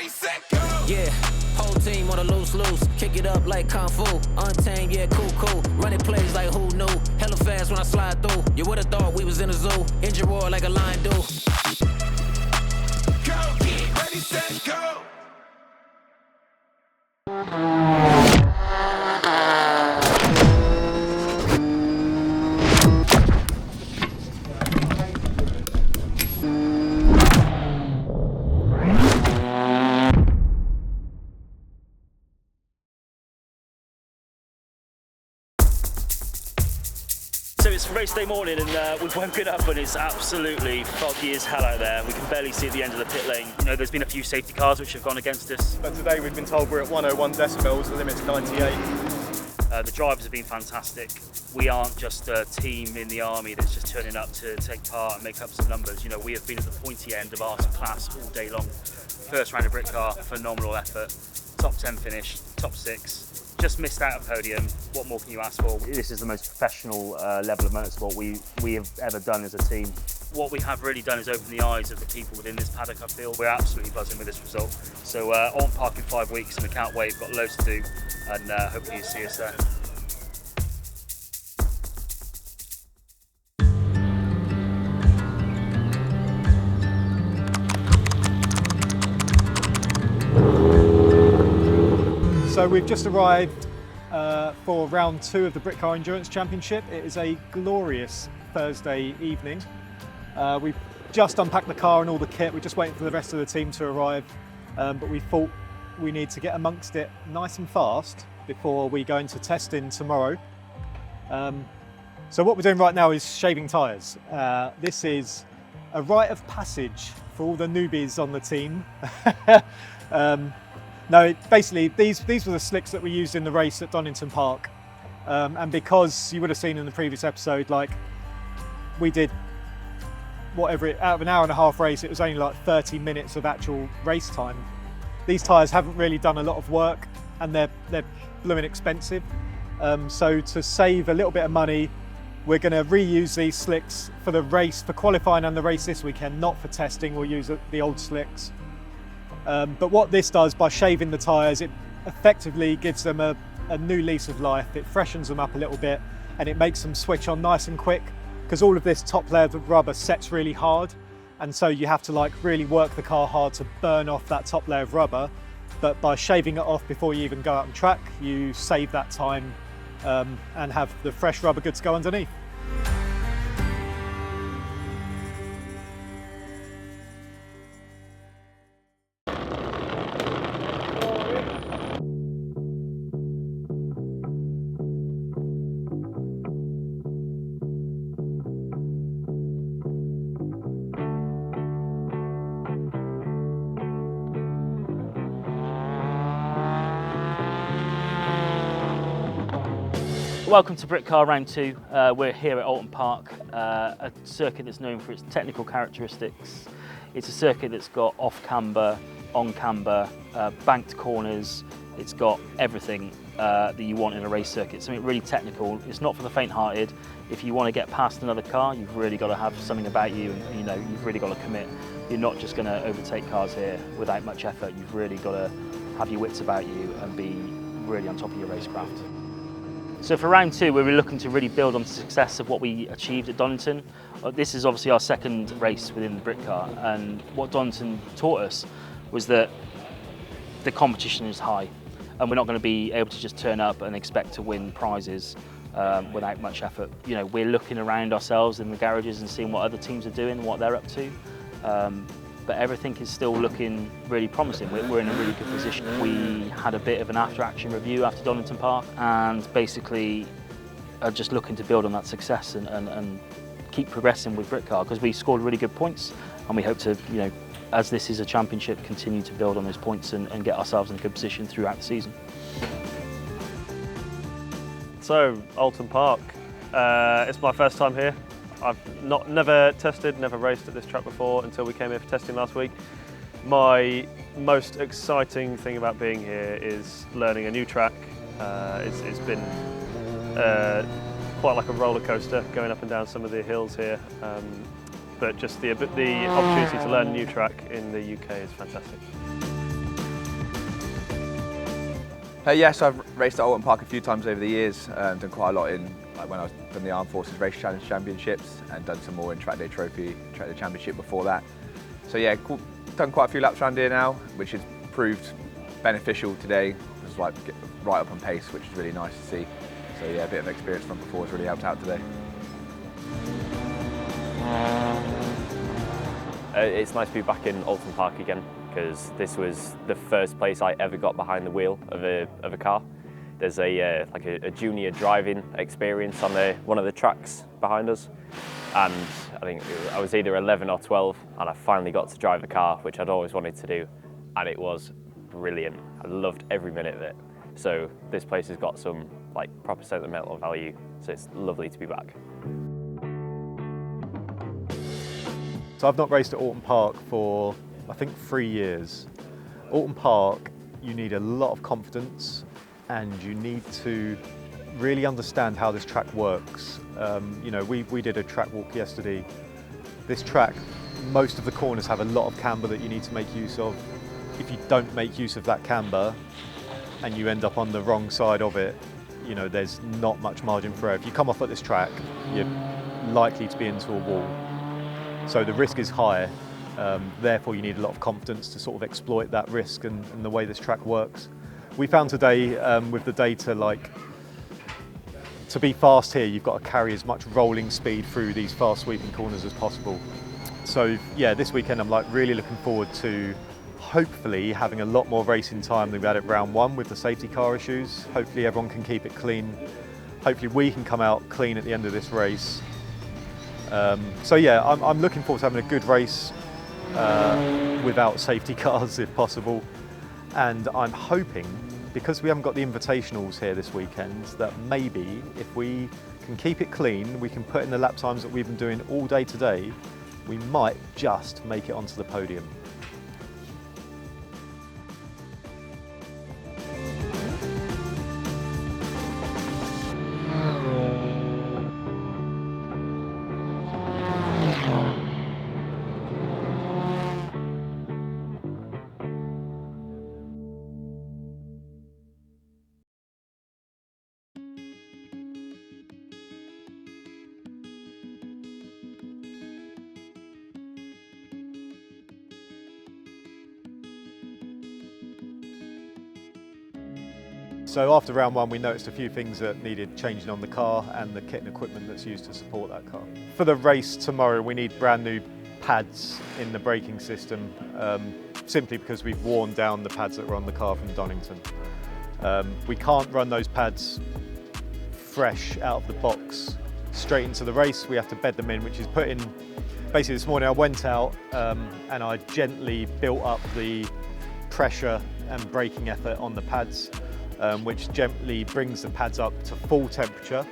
ready, set, go. Yeah, whole team on a loose. Kick it up like Kung Fu. Untamed, yeah, cool. Running plays like who knew. Hella fast when I slide through. You would've thought we was in a zoo. Engine roar like a lion do. Go, get ready, set, go. So it's race day morning and we've woken up and it's absolutely foggy as hell out there. We can barely see at the end of the pit lane. You know, there's been a few safety cars which have gone against us. But today we've been told we're at 101 decibels, the limit's 98. The drivers have been fantastic. We aren't just a team in the army that's just turning up to take part and make up some numbers. You know, we have been at the pointy end of our class all day long. First round of Britcar, phenomenal effort. Top 10 finish, top 6. Just missed out a podium. What more can you ask for? This is the most professional level of motorsport we have ever done as a team. What we have really done is open the eyes of the people within this paddock, I feel. We're absolutely buzzing with this result. So Oulton Park in 5 weeks and we can't wait. We've got loads to do and hopefully you see us there. So we've just arrived for round 2 of the Britcar Endurance Championship. It is a glorious Thursday evening. We've just unpacked the car and all the kit. We're just waiting for the rest of the team to arrive. But we thought we need to get amongst it nice and fast before we go into testing tomorrow. So what we're doing right now is shaving tyres. This is a rite of passage for all the newbies on the team. No, basically these were the slicks that we used in the race at Donington Park, and because you would have seen in the previous episode, like we did whatever out of an hour and a half race, it was only like 30 minutes of actual race time. These tyres haven't really done a lot of work, and they're blooming expensive. So to save a little bit of money, we're going to reuse these slicks for the race, for qualifying and the race this weekend, not for testing. We'll use the old slicks. But what this does by shaving the tyres, it effectively gives them a new lease of life. It freshens them up a little bit and it makes them switch on nice and quick, because all of this top layer of rubber sets really hard, and so you have to like really work the car hard to burn off that top layer of rubber. But by shaving it off before you even go out on track, you save that time and have the fresh rubber good to go underneath. Welcome to Britcar Round 2. We're here at Oulton Park, a circuit that's known for its technical characteristics. It's a circuit that's got off camber, on camber, banked corners. It's got everything that you want in a race circuit, something really technical. It's not for the faint-hearted. If you want to get past another car, you've really got to have something about you, and you know, you've really got to commit. You're not just going to overtake cars here without much effort. You've really got to have your wits about you and be really on top of your racecraft. So for round 2, we're looking to really build on the success of what we achieved at Donington. This is obviously our second race within the Britcar, and what Donington taught us was that the competition is high, and we're not going to be able to just turn up and expect to win prizes without much effort. You know, we're looking around ourselves in the garages and seeing what other teams are doing, what they're up to. But everything is still looking really promising. We're in a really good position. We had a bit of an after-action review after Donington Park, and basically are just looking to build on that success and keep progressing with Britcar, because we scored really good points, and we hope to, you know, as this is a championship, continue to build on those points and get ourselves in a good position throughout the season. So, Oulton Park, it's my first time here. I've never tested, never raced at this track before until we came here for testing last week. My most exciting thing about being here is learning a new track. It's been quite like a roller coaster going up and down some of the hills here, but just the opportunity to learn a new track in the UK is fantastic. Yes, I've raced at Oulton Park a few times over the years, done quite a lot in when I was done the Armed Forces Race Challenge Championships and done some more in Track Day Trophy, Track Day Championship before that. So yeah, done quite a few laps around here now, which has proved beneficial today. It was like right up on pace, which is really nice to see. So yeah, a bit of experience from before has really helped out today. It's nice to be back in Oulton Park again, because this was the first place I ever got behind the wheel of a car. There's like a junior driving experience on one of the tracks behind us, and I think I was either 11 or 12, and I finally got to drive a car, which I'd always wanted to do, and it was brilliant. I loved every minute of it. So this place has got some like proper sentimental value, so it's lovely to be back. So I've not raced at Oulton Park for, I think, 3 years. Oulton Park, you need a lot of confidence and you need to really understand how this track works. You know, we did a track walk yesterday. This track, most of the corners have a lot of camber that you need to make use of. If you don't make use of that camber and you end up on the wrong side of it, you know, there's not much margin for error. If you come off at this track, you're likely to be into a wall. So the risk is high, therefore you need a lot of confidence to sort of exploit that risk and the way this track works. We found today with the data, like, to be fast here, you've got to carry as much rolling speed through these fast sweeping corners as possible. So yeah, this weekend I'm like really looking forward to hopefully having a lot more racing time than we had at round one with the safety car issues. Hopefully everyone can keep it clean. Hopefully we can come out clean at the end of this race. So yeah, I'm looking forward to having a good race without safety cars if possible. And I'm hoping, because we haven't got the invitationals here this weekend, that maybe if we can keep it clean, we can put in the lap times that we've been doing all day today, we might just make it onto the podium. So after round one, we noticed a few things that needed changing on the car and the kit and equipment that's used to support that car. For the race tomorrow, we need brand new pads in the braking system, simply because we've worn down the pads that were on the car from Donington. We can't run those pads fresh out of the box straight into the race. We have to bed them in, which is put in. Basically this morning I went out and I gently built up the pressure and braking effort on the pads, which gently brings the pads up to full temperature,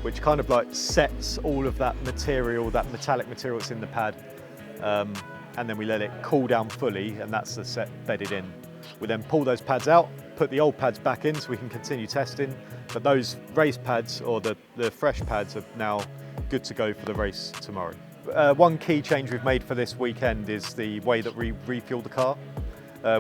which kind of like sets all of that material, that metallic material that's in the pad, and then we let it cool down fully, and that's the set bedded in. We then pull those pads out, put the old pads back in so we can continue testing, but those race pads, or the fresh pads, are now good to go for the race tomorrow. One key change we've made for this weekend is the way that we refuel the car.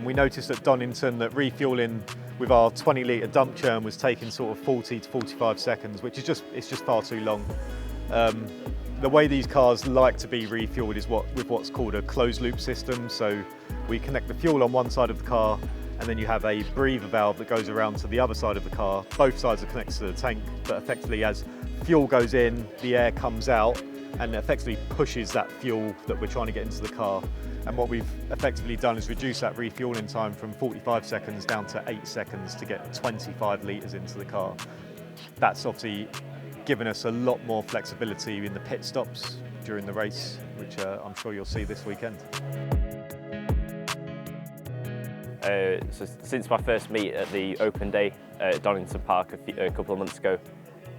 We noticed at Donington that refueling with our 20 litre dump churn was taking sort of 40 to 45 seconds, which is just far too long. The way these cars like to be refueled is with what's called a closed loop system. So we connect the fuel on one side of the car, and then you have a breather valve that goes around to the other side of the car. Both sides are connected to the tank, but effectively as fuel goes in, the air comes out and effectively pushes that fuel that we're trying to get into the car. And what we've effectively done is reduce that refueling time from 45 seconds down to 8 seconds to get 25 litres into the car. That's obviously given us a lot more flexibility in the pit stops during the race, which I'm sure you'll see this weekend. So since my first meet at the open day at Donington Park a couple of months ago,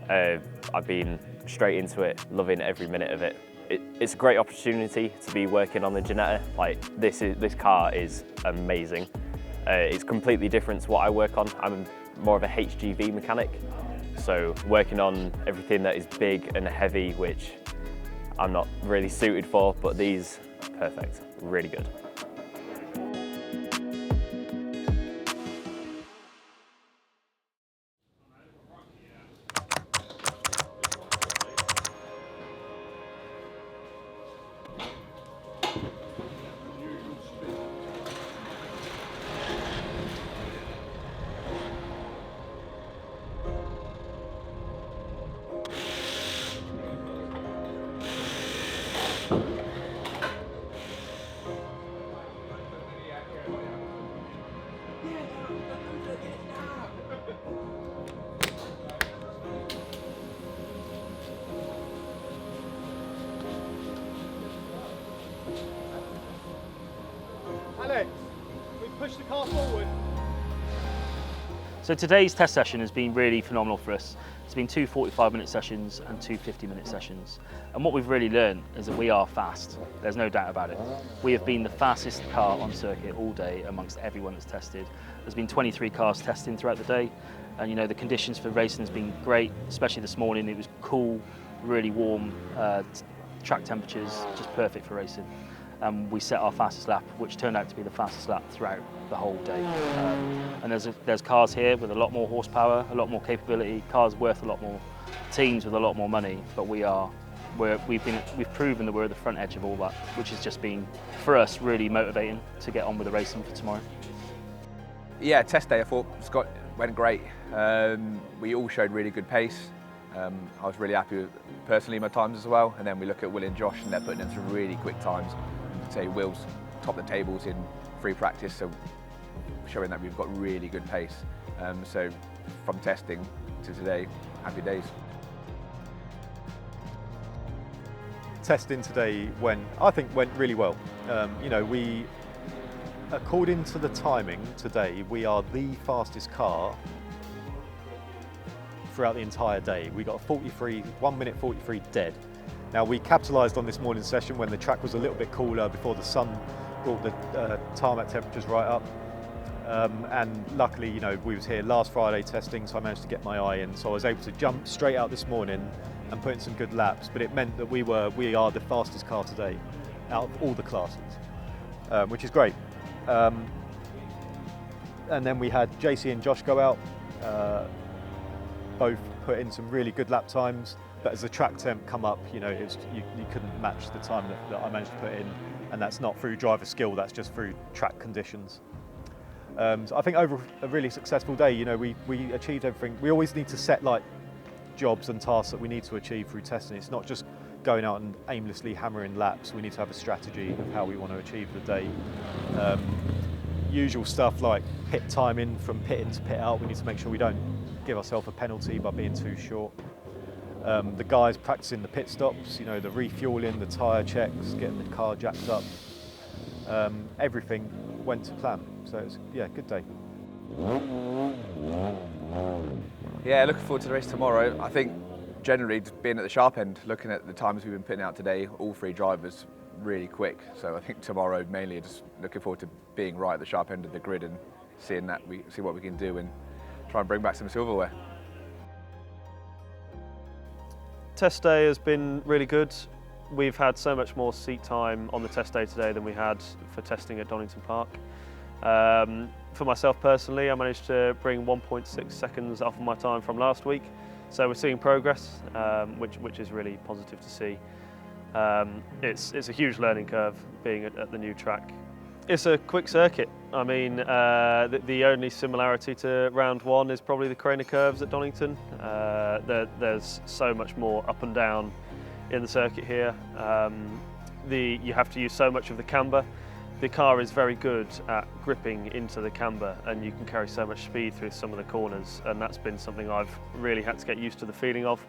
I've been straight into it, loving every minute of it. It's a great opportunity to be working on the Ginetta. Like this car is amazing. It's completely different to what I work on. I'm more of a HGV mechanic, so working on everything that is big and heavy, which I'm not really suited for, but these, perfect, really good. push the car forward. So today's test session has been really phenomenal for us. It's been two 45-minute sessions and two 50-minute sessions. And what we've really learned is that we are fast. There's no doubt about it. We have been the fastest car on circuit all day amongst everyone that's tested. There's been 23 cars testing throughout the day. And you know, the conditions for racing has been great, especially this morning. It was cool, really warm, track temperatures, just perfect for racing. We set our fastest lap, which turned out to be the fastest lap throughout the whole day. And there's cars here with a lot more horsepower, a lot more capability, cars worth a lot more, teams with a lot more money. But we've proven that we're at the front edge of all that, which has just been, for us, really motivating to get on with the racing for tomorrow. Yeah, test day I thought went great. We all showed really good pace. I was really happy with personally my times as well. And then we look at Will and Josh, and they're putting in some really quick times. And say Will's top the tables in free practice, so showing that we've got really good pace. So from testing to today, happy days. Testing today I think went really well. You know, according to the timing today, we are the fastest car throughout the entire day. We got 1 minute 43 dead. Now we capitalised on this morning's session when the track was a little bit cooler before the sun brought the tarmac temperatures right up. And luckily, you know, we was here last Friday testing, so I managed to get my eye in. So I was able to jump straight out this morning and put in some good laps. But it meant that we are the fastest car today out of all the classes, which is great. And then we had JC and Josh go out, both put in some really good lap times, but as the track temp come up, you know, you couldn't match the time that I managed to put in, and that's not through driver skill, that's just through track conditions. So I think over a really successful day, you know, we achieved everything. We always need to set like jobs and tasks that we need to achieve through testing. It's not just going out and aimlessly hammering laps. We need to have a strategy of how we want to achieve the day. Usual stuff like pit timing, from pit in to pit out. We need to make sure we don't give ourselves a penalty by being too short. The guys practicing the pit stops, you know, the refueling, the tyre checks, getting the car jacked up. Everything went to plan. So it's, yeah, good day. Yeah, looking forward to the race tomorrow. I think generally just being at the sharp end, looking at the times we've been putting out today, all three drivers really quick. So I think tomorrow mainly just looking forward to being right at the sharp end of the grid and see what we can do and try and bring back some silverware. Test day has been really good. We've had so much more seat time on the test day today than we had for testing at Donington Park. For myself personally, I managed to bring 1.6 seconds off of my time from last week. So we're seeing progress, which is really positive to see. It's a huge learning curve being at the new track. It's a quick circuit. I mean, the only similarity to round one is probably the Craner curves at Donington. There's so much more up and down in the circuit here. You have to use so much of the camber. The car is very good at gripping into the camber, and you can carry so much speed through some of the corners, and that's been something I've really had to get used to the feeling of.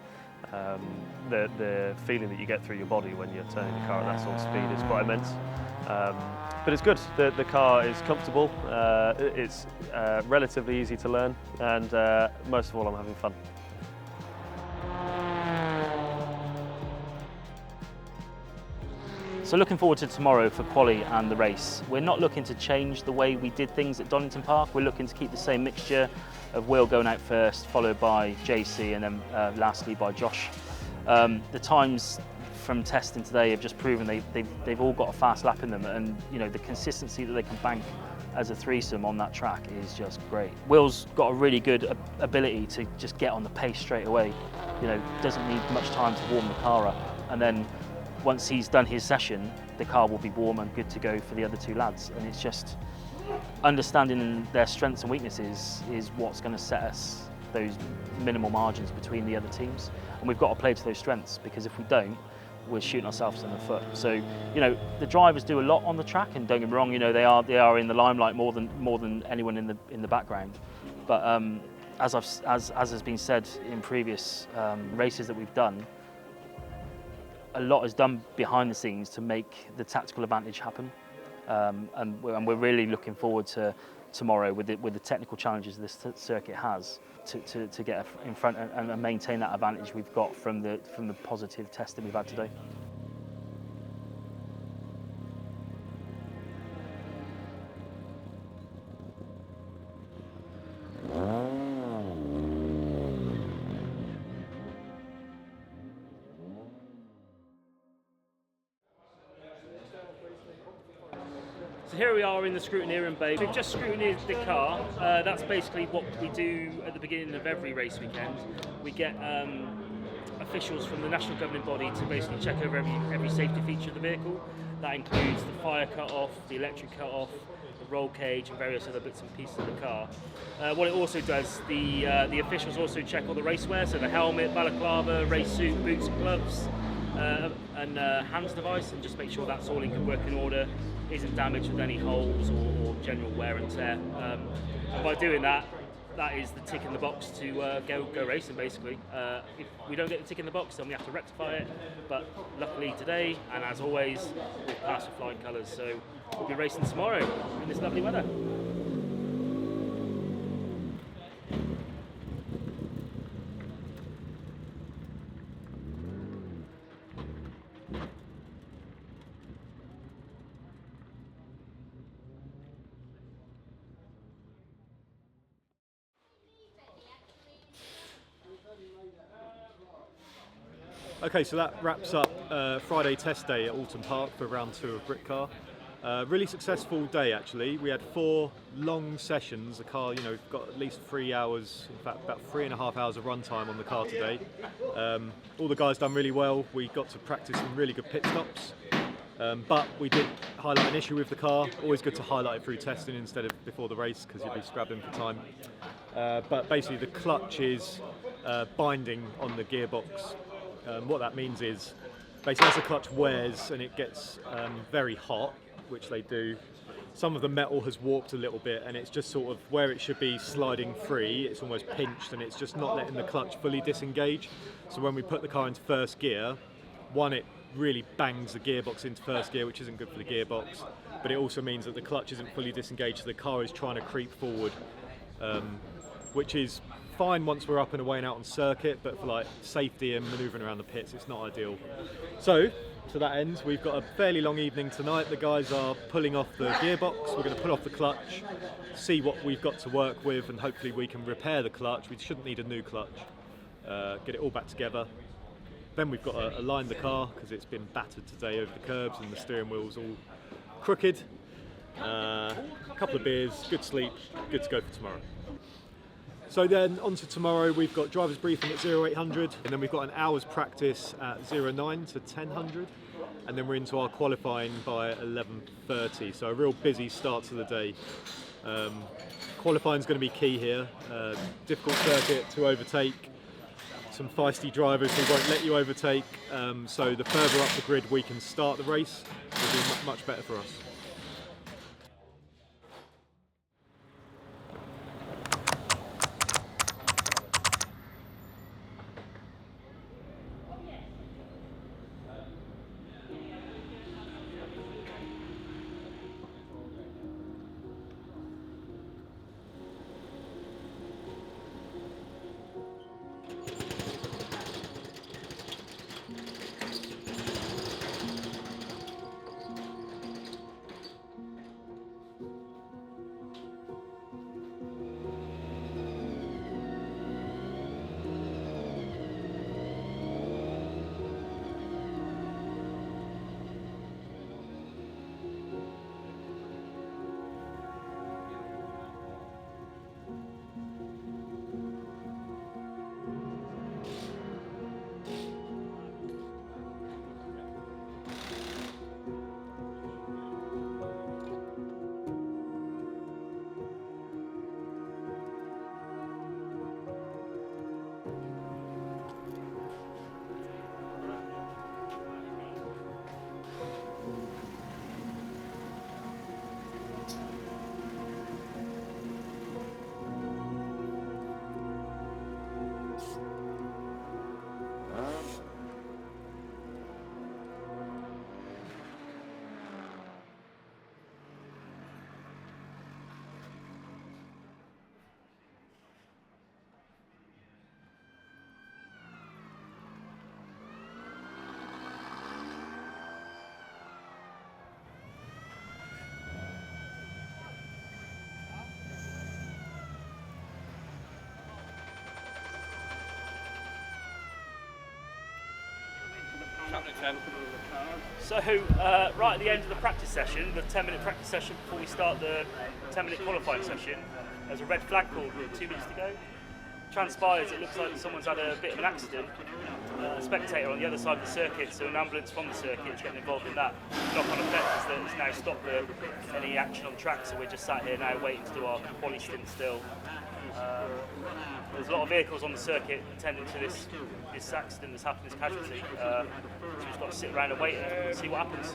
The feeling that you get through your body when you're turning the car at that sort of speed is quite immense. But it's good. The car is comfortable, it's relatively easy to learn, and most of all I'm having fun. So looking forward to tomorrow for quali and the race. We're not looking to change the way we did things at Donington Park. We're looking to keep the same mixture of Will going out first, followed by JC, and then lastly by Josh. The times from testing today have just proven they've all got a fast lap in them, and you know, the consistency that they can bank as a threesome on that track is just great. Will's got a really good ability to just get on the pace straight away. You know, doesn't need much time to warm the car up, and then once he's done his session, the car will be warm and good to go for the other two lads. And it's just understanding their strengths and weaknesses is what's going to set us those minimal margins between the other teams. And we've got to play to those strengths, because if we don't, we're shooting ourselves in the foot. So, you know, the drivers do a lot on the track, and don't get me wrong, you know, they are in the limelight more than anyone in the background. But as has been said in previous races that we've done, a lot is done behind the scenes to make the tactical advantage happen. and we're really looking forward to tomorrow with the technical challenges this circuit has to get in front and maintain that advantage we've got from the positive testing we've had today. So here we are in the scrutineering bay. We've just scrutinised the car. That's basically what we do at the beginning of every race weekend. We get officials from the national governing body to basically check over every safety feature of the vehicle. That includes the fire cut-off, the electric cut-off, the roll cage and various other bits and pieces of the car. What it also does, the officials also check all the racewear, so the helmet, balaclava, race suit, boots and gloves, and hands device, and just make sure that's all in good working order, isn't damaged with any holes or general wear and tear. And by doing that, that is the tick in the box to go racing basically. If we don't get the tick in the box, then we have to rectify it, but luckily today, and as always, we'll pass with flying colours, so we'll be racing tomorrow in this lovely weather. Okay, so that wraps up Friday test day at Oulton Park for round 2 of Britcar. Really successful day actually. We had 4 long sessions. The car, got at least 3 hours, in fact about 3.5 hours of run time on the car today. All the guys done really well. We got to practice some really good pit stops. But we did highlight an issue with the car. Always good to highlight it through testing instead of before the race because you'd be scrabbling for time. But basically the clutch is binding on the gearbox. What that means is basically as the clutch wears and it gets very hot, which they do, some of the metal has warped a little bit and it's just sort of where it should be sliding free, it's almost pinched and it's just not letting the clutch fully disengage. So when we put the car into first gear, one, it really bangs the gearbox into first gear, which isn't good for the gearbox, but it also means that the clutch isn't fully disengaged, so the car is trying to creep forward, which is fine once we're up and away and out on circuit, but for like safety and manoeuvring around the pits, it's not ideal. So to that end, we've got a fairly long evening tonight. The guys are pulling off the gearbox, we're going to pull off the clutch, see what we've got to work with, and hopefully we can repair the clutch. We shouldn't need a new clutch. Get it all back together. Then we've got to align the car because it's been battered today over the curbs and the steering wheel's all crooked. A couple of beers, good sleep, good to go for tomorrow. So then on to tomorrow, we've got driver's briefing at 0800 and then we've got an hour's practice at 09 to 1000 and then we're into our qualifying by 11:30, so a real busy start to the day. Qualifying is going to be key here, difficult circuit to overtake, some feisty drivers who won't let you overtake, so the further up the grid we can start the race will be much better for us. So, right at the end of the practice session, the 10-minute practice session before we start the 10-minute qualifying session, there's a red flag called with 2 minutes to go. Transpires, it looks like someone's had a bit of an accident. A spectator on the other side of the circuit, so an ambulance from the circuit is getting involved in that. Knock-on effect is that it's now stopped any action on track, so we're just sat here now waiting to do our quali stint still. There's a lot of vehicles on the circuit attending to this accident that's happened, this casualty. So we've just got to sit around and wait and see what happens.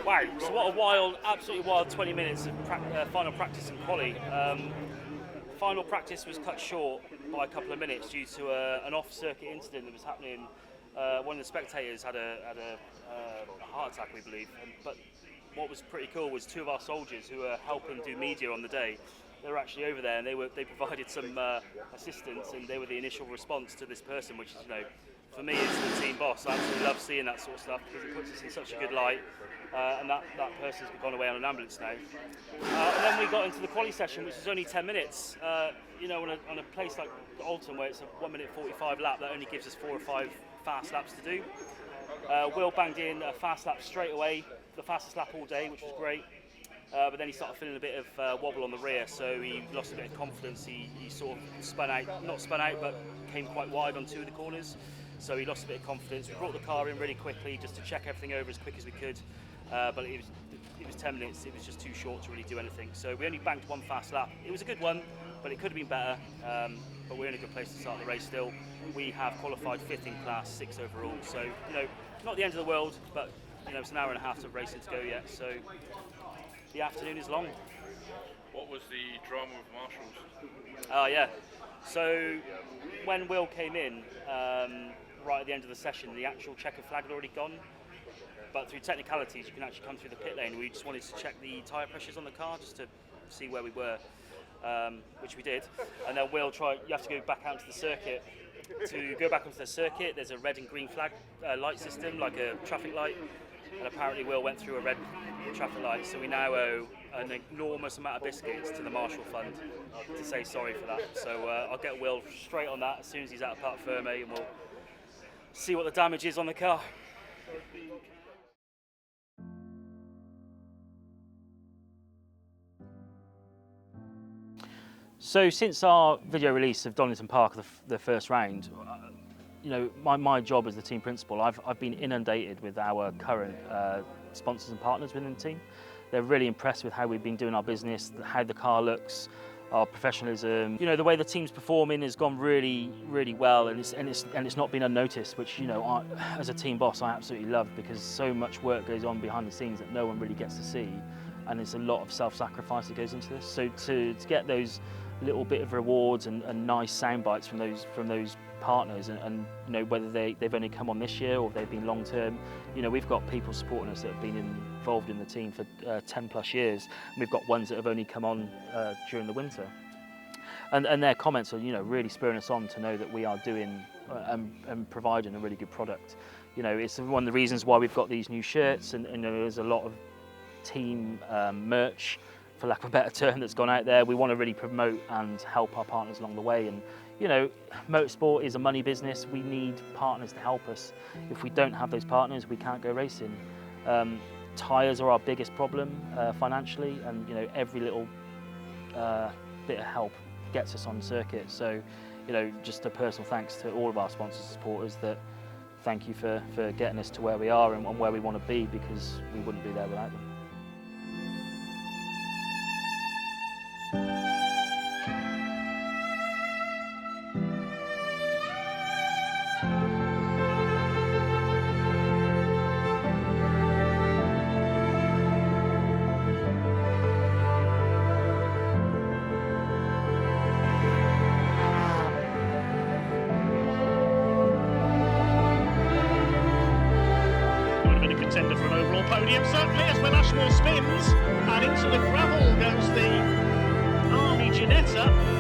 Wow, so what a wild, absolutely wild 20 minutes of final practice and quali. Final practice was cut short by a couple of minutes due to an off-circuit incident that was happening. One of the spectators had a heart attack, we believe. But what was pretty cool was two of our soldiers who were helping do media on the day. They were actually over there and they provided some assistance, and they were the initial response to this person, which is, you know, for me as the team boss, I absolutely love seeing that sort of stuff because it puts us in such a good light. And that person's gone away on an ambulance now. And then we got into the quali session, which was only 10 minutes. You know, on a place like Oulton, where it's a 1 minute 45 lap, that only gives us 4 or 5 fast laps to do. Will banged in a fast lap straight away, the fastest lap all day, which was great. But then he started feeling a bit of wobble on the rear, so he lost a bit of confidence. He sort of not spun out, but came quite wide on 2 of the corners. So he lost a bit of confidence. We brought the car in really quickly just to check everything over as quick as we could. But it was 10 minutes, it was just too short to really do anything. So we only banked 1 fast lap. It was a good one, but it could have been better. But we're in a good place to start the race still. We have qualified 5th in class, 6th overall. So, you know, not the end of the world, but, you know, it's an hour and a half of racing to go yet. So the afternoon is long. What was the drama with marshals? Oh, yeah. So when Will came in, right at the end of the session, the actual checker flag had already gone. But through technicalities, you can actually come through the pit lane. We just wanted to check the tyre pressures on the car just to see where we were, which we did. And then you have to go back out to the circuit. To go back onto the circuit, there's a red and green flag light system, like a traffic light. And apparently Will went through a red traffic light, so we now owe an enormous amount of biscuits to the Marshall Fund to say sorry for that. So I'll get Will straight on that as soon as he's out of Parc Ferme, and we'll see what the damage is on the car. So since our video release of Donington Park, the first round, you know, my job as the team principal, I've been inundated with our current sponsors and partners within the team. they're really impressed with how we've been doing our business, how the car looks, our professionalism. You know, the way the team's performing has gone really, really well, and it's not been unnoticed, which, you know, as a team boss, I absolutely love, because so much work goes on behind the scenes that no one really gets to see, and there's a lot of self-sacrifice that goes into this. So to get those little bit of rewards and nice sound bites from those partners, and you know, whether they've only come on this year or they've been long term, you know, we've got people supporting us that have been involved in the team for 10 plus years, and we've got ones that have only come on during the winter, and their comments are, you know, really spurring us on to know that we are doing and providing a really good product. You know, it's one of the reasons why we've got these new shirts, and you know, there's a lot of team merch, for lack of a better term, that's gone out there. We want to really promote and help our partners along the way. And you know, motorsport is a money business. We need partners to help us. If we don't have those partners, we can't go racing. Tyres are our biggest problem financially, and you know, every little bit of help gets us on circuit. So, you know, just a personal thanks to all of our sponsors and supporters. That thank you for getting us to where we are and where we want to be, because we wouldn't be there without them. Contender for an overall podium, certainly, as the Ashmore spins, and into the gravel goes the Army Ginetta.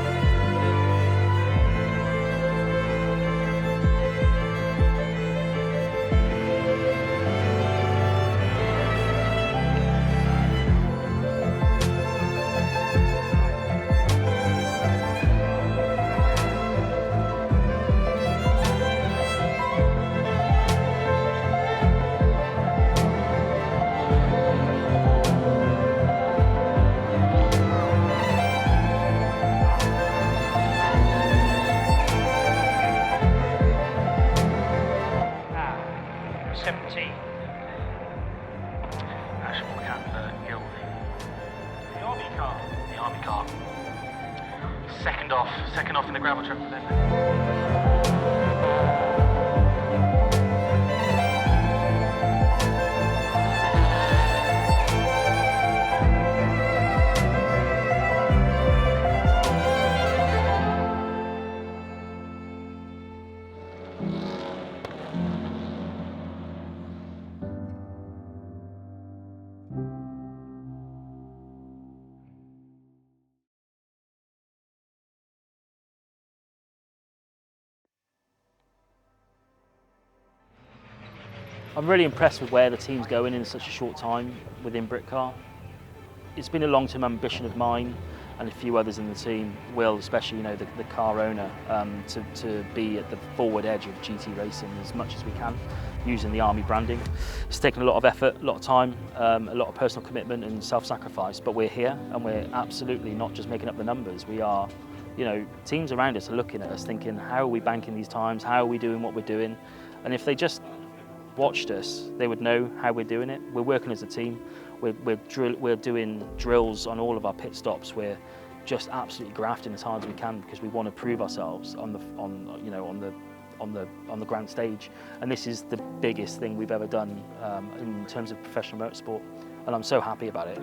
The Army car. Second off in the gravel trap for them. I'm really impressed with where the team's going in such a short time within Britcar. It's been a long-term ambition of mine and a few others in the team, Will especially, you know, the car owner, to be at the forward edge of GT racing as much as we can, using the Army branding. It's taken a lot of effort, a lot of time, a lot of personal commitment and self-sacrifice, but we're here and we're absolutely not just making up the numbers. We are, you know, teams around us are looking at us thinking, how are we banking these times? How are we doing what we're doing? And if they just watched us, they would know how we're doing it. We're working as a team. We're doing drills on all of our pit stops. We're just absolutely grafting as hard as we can because we want to prove ourselves on the grand stage. And this is the biggest thing we've ever done in terms of professional motorsport. And I'm so happy about it.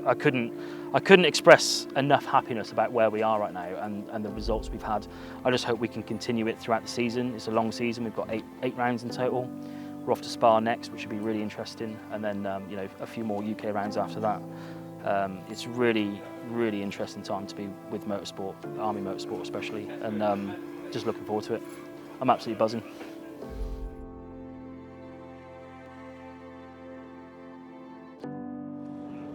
I couldn't express enough happiness about where we are right now and the results we've had. I just hope we can continue it throughout the season. It's a long season. We've got eight rounds in total. We're off to Spa next, which will be really interesting, and then you know, a few more UK rounds after that. It's really, really interesting time to be with motorsport, Army Motorsport especially, and just looking forward to it. I'm absolutely buzzing.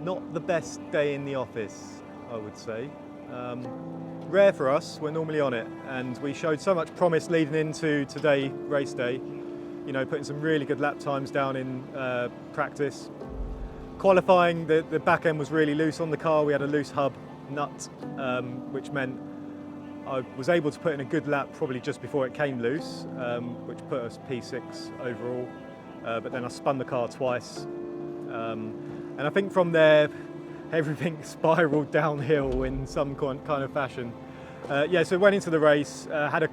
Not the best day in the office, I would say. Rare for us, we're normally on it, and we showed so much promise leading into today, race day. You know, putting some really good lap times down in practice. Qualifying, the back end was really loose on the car. We had a loose hub nut, which meant I was able to put in a good lap probably just before it came loose, which put us P6 overall. But then I spun the car twice. And I think from there, everything spiraled downhill in some kind of fashion. So went into the race, had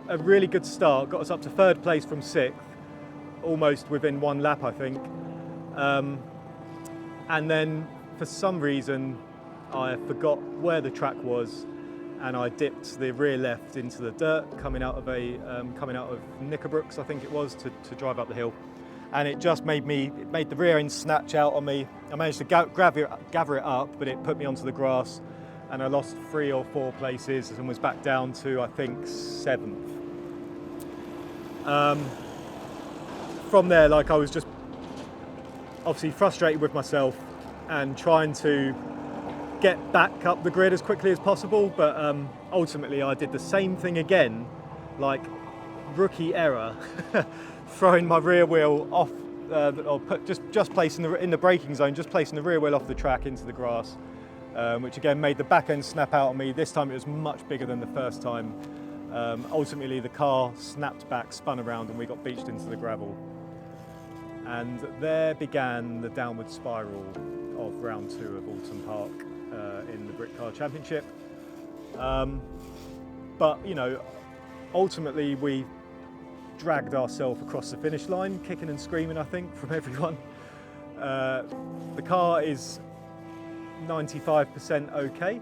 a really good start, got us up to 3rd place from 6th, almost within 1 lap, I think. And then for some reason, I forgot where the track was, and I dipped the rear left into the dirt coming out of Knickerbrooks, I think it was, to drive up the hill. And it just made the rear end snatch out on me. I managed to gather it up, but it put me onto the grass, and I lost 3 or 4 places and was back down to, I think, 7th. From there, I was just obviously frustrated with myself and trying to get back up the grid as quickly as possible, but ultimately I did the same thing again, rookie error, throwing my rear wheel off, just placing in the braking zone, just placing the rear wheel off the track into the grass, which again made the back end snap out on me. This time it was much bigger than the first time. Ultimately the car snapped back, spun around, and we got beached into the gravel. And there began the downward spiral of round 2 of Oulton Park in the Britcar Championship. But ultimately we dragged ourselves across the finish line, kicking and screaming, I think, from everyone. The car is 95% okay,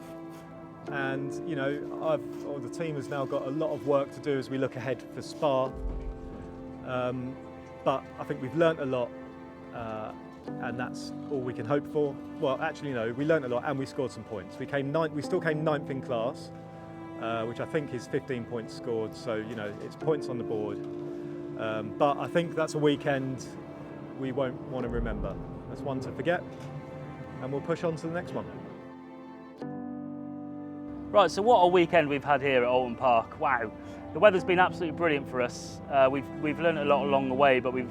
and the team has now got a lot of work to do as we look ahead for Spa. But I think we've learnt a lot, and that's all we can hope for. Well, actually, no, we learnt a lot and we scored some points. We still came 9th in class, which I think is 15 points scored, so it's points on the board. But I think that's a weekend we won't want to remember. That's one to forget, and we'll push on to the next one. Right, so what a weekend we've had here at Oulton Park. Wow, the weather's been absolutely brilliant for us. We've learned a lot along the way, but we've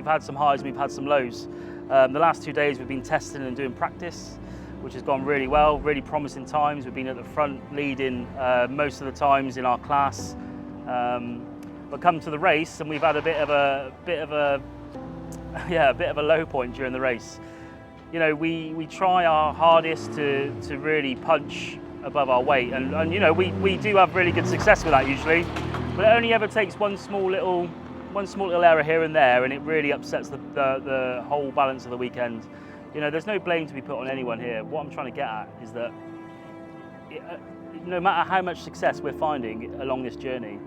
had some highs and we've had some lows. The last 2 days we've been testing and doing practice, which has gone really well, really promising times. We've been at the front leading most of the times in our class. But come to the race, and we've had a bit of a low point during the race. We try our hardest to really punch above our weight, and we do have really good success with that usually, but it only ever takes one small little error here and there, and it really upsets the whole balance of the weekend. There's no blame to be put on anyone here. What I'm trying to get at is that no matter how much success we're finding along this journey,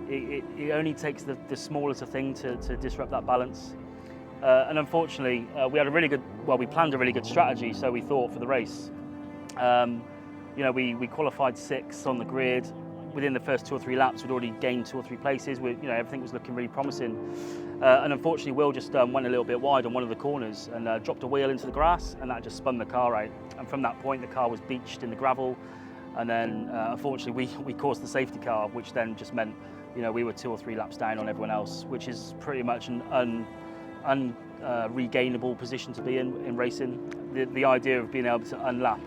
it only takes the smallest thing to disrupt that balance. And unfortunately, we planned a really good strategy, so we thought, for the race. We qualified 6th on the grid. Within the first 2 or 3 laps, we'd already gained 2 or 3 places. Everything was looking really promising. And unfortunately, Will just went a little bit wide on one of the corners and dropped a wheel into the grass, and that just spun the car out. And from that point, the car was beached in the gravel. And then, unfortunately, we caused the safety car, which then just meant, we were 2 or 3 laps down on everyone else, which is pretty much an unregainable position to be in racing. The idea of being able to unlap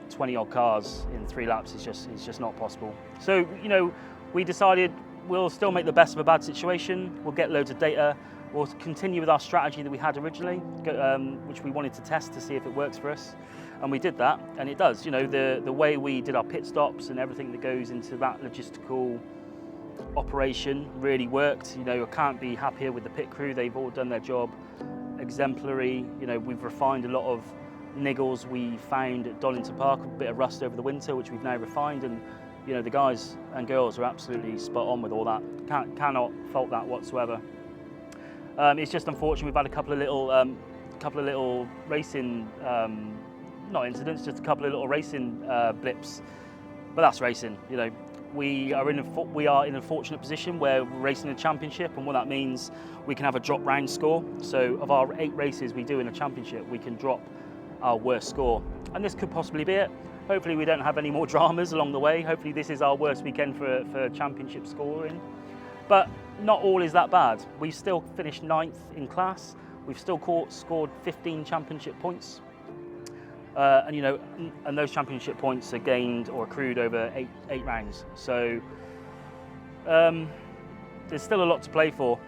20 odd cars in 3 laps is just not possible. So we decided we'll still make the best of a bad situation. We'll get loads of data. We'll continue with our strategy that we had originally, which we wanted to test to see if it works for us, and we did that, and it does. The way we did our pit stops and everything that goes into that logistical operation really worked. I can't be happier with the pit crew. They've all done their job exemplary. We've refined a lot of niggles we found at Donington Park, a bit of rust over the winter, which we've now refined, and the guys and girls are absolutely spot on with all that. Cannot fault that whatsoever. It's just unfortunate we've had a couple of little racing, not incidents, just a couple of little racing blips, but that's racing. We are in a fortunate position where we're racing a championship, and what that means, we can have a drop round score. So of our 8 races we do in a championship, we can drop our worst score, and this could possibly be it. Hopefully we don't have any more dramas along the way. Hopefully this is our worst weekend for championship scoring, but not all is that bad. We've still finished 9th in class. We've still scored 15 championship points, and those championship points are gained or accrued over 8 rounds. So there's still a lot to play for.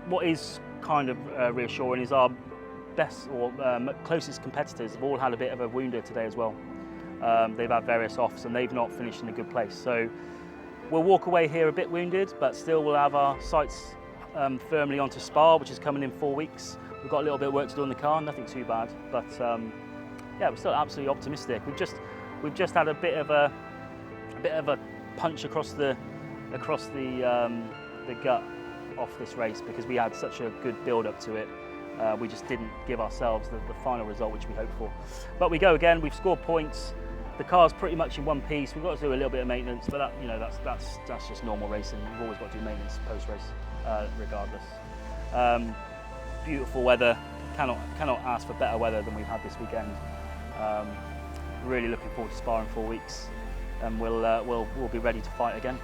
What is kind of reassuring is our best or closest competitors have all had a bit of a wounder today as well. They've had various offs and they've not finished in a good place. So we'll walk away here a bit wounded, but still we'll have our sights firmly onto Spa, which is coming in 4 weeks. We've got a little bit of work to do on the car, nothing too bad, but yeah, we're still absolutely optimistic. We've just had a bit of a punch across the gut off this race because we had such a good build up to it. We just didn't give ourselves the final result which we hoped for. But we go again. We've scored points. The car's pretty much in one piece. We've got to do a little bit of maintenance, but that, you know, that's just normal racing. You've always got to do maintenance post race, regardless. Beautiful weather. Cannot ask for better weather than we've had this weekend. Really looking forward to Spa in 4 weeks, and we'll be ready to fight again.